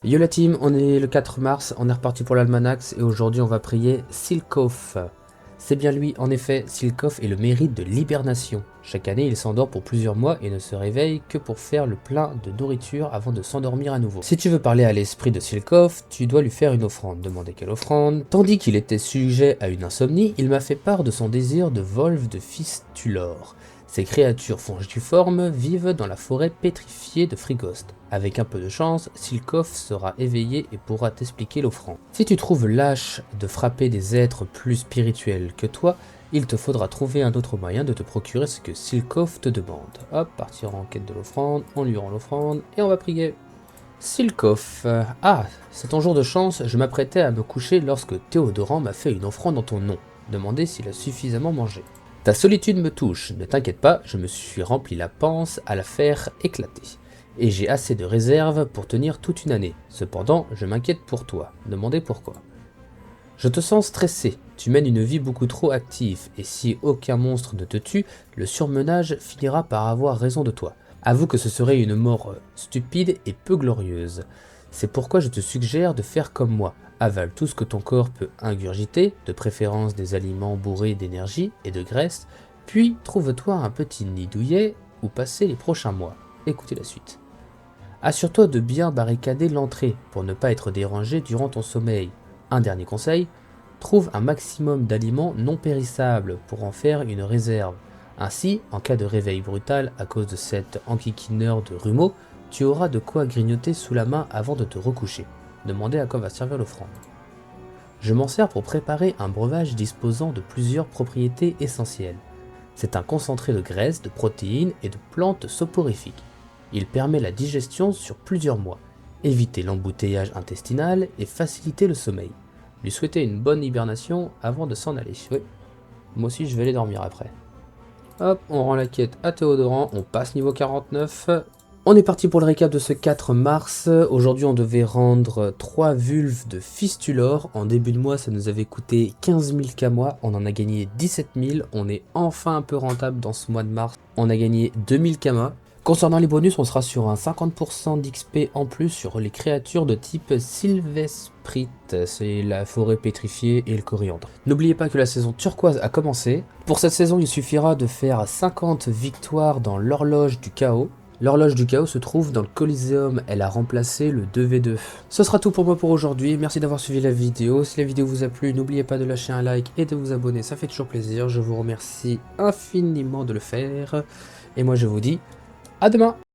Yo la team, on est le 4 mars, on est reparti pour l'Almanax et aujourd'hui on va prier Silcof. C'est bien lui, en effet, Silcof est le mérite de l'hibernation. Chaque année il s'endort pour plusieurs mois et ne se réveille que pour faire le plein de nourriture avant de s'endormir à nouveau. Si tu veux parler à l'esprit de Silcof, tu dois lui faire une offrande. Demandez quelle offrande. Tandis qu'il était sujet à une insomnie, il m'a fait part de son désir de Volve de Fistulor. Ces créatures fongiformes vivent dans la forêt pétrifiée de Frigost. Avec un peu de chance, Silcof sera éveillé et pourra t'expliquer l'offrande. Si tu trouves lâche de frapper des êtres plus spirituels que toi, il te faudra trouver un autre moyen de te procurer ce que Silcof te demande. Hop, partir en quête de l'offrande, on lui rend l'offrande et on va prier. Silcof, ah, c'est ton jour de chance, je m'apprêtais à me coucher lorsque Théodoran m'a fait une offrande en ton nom. Demandez s'il a suffisamment mangé. Ta solitude me touche, ne t'inquiète pas, je me suis rempli la panse à la faire éclater. Et j'ai assez de réserve pour tenir toute une année. Cependant, je m'inquiète pour toi. Demandez pourquoi. Je te sens stressé, tu mènes une vie beaucoup trop active, et si aucun monstre ne te tue, le surmenage finira par avoir raison de toi. Avoue que ce serait une mort stupide et peu glorieuse. C'est pourquoi je te suggère de faire comme moi. Avale tout ce que ton corps peut ingurgiter, de préférence des aliments bourrés d'énergie et de graisse, puis trouve-toi un petit nid douillet où passer les prochains mois. Écoutez la suite. Assure-toi de bien barricader l'entrée pour ne pas être dérangé durant ton sommeil. Un dernier conseil, trouve un maximum d'aliments non périssables pour en faire une réserve. Ainsi, en cas de réveil brutal à cause de cet enquiquineur de rumeaux, tu auras de quoi grignoter sous la main avant de te recoucher. Demandez à quoi va servir l'offrande. Je m'en sers pour préparer un breuvage disposant de plusieurs propriétés essentielles. C'est un concentré de graisse, de protéines et de plantes soporifiques. Il permet la digestion sur plusieurs mois, éviter l'embouteillage intestinal et faciliter le sommeil. Lui souhaiter une bonne hibernation avant de s'en aller. Oui, moi aussi je vais aller dormir après. Hop, on rend la quête à Théodoran, on passe niveau 49. On est parti pour le récap de ce 4 mars. Aujourd'hui, on devait rendre 3 vulves de Fistulor. En début de mois, ça nous avait coûté 15 000 K-mois. On en a gagné 17 000. On est enfin un peu rentable dans ce mois de mars. On a gagné 2000 K-mois. Concernant les bonus, on sera sur un 50% d'XP en plus sur les créatures de type Sylvesprit, c'est la forêt pétrifiée et le coriandre. N'oubliez pas que la saison turquoise a commencé. Pour cette saison, il suffira de faire 50 victoires dans l'horloge du chaos. L'horloge du chaos se trouve dans le Coliseum, elle a remplacé le 2v2. Ce sera tout pour moi pour aujourd'hui, merci d'avoir suivi la vidéo. Si la vidéo vous a plu, n'oubliez pas de lâcher un like et de vous abonner, ça fait toujours plaisir. Je vous remercie infiniment de le faire. Et moi je vous dis à demain!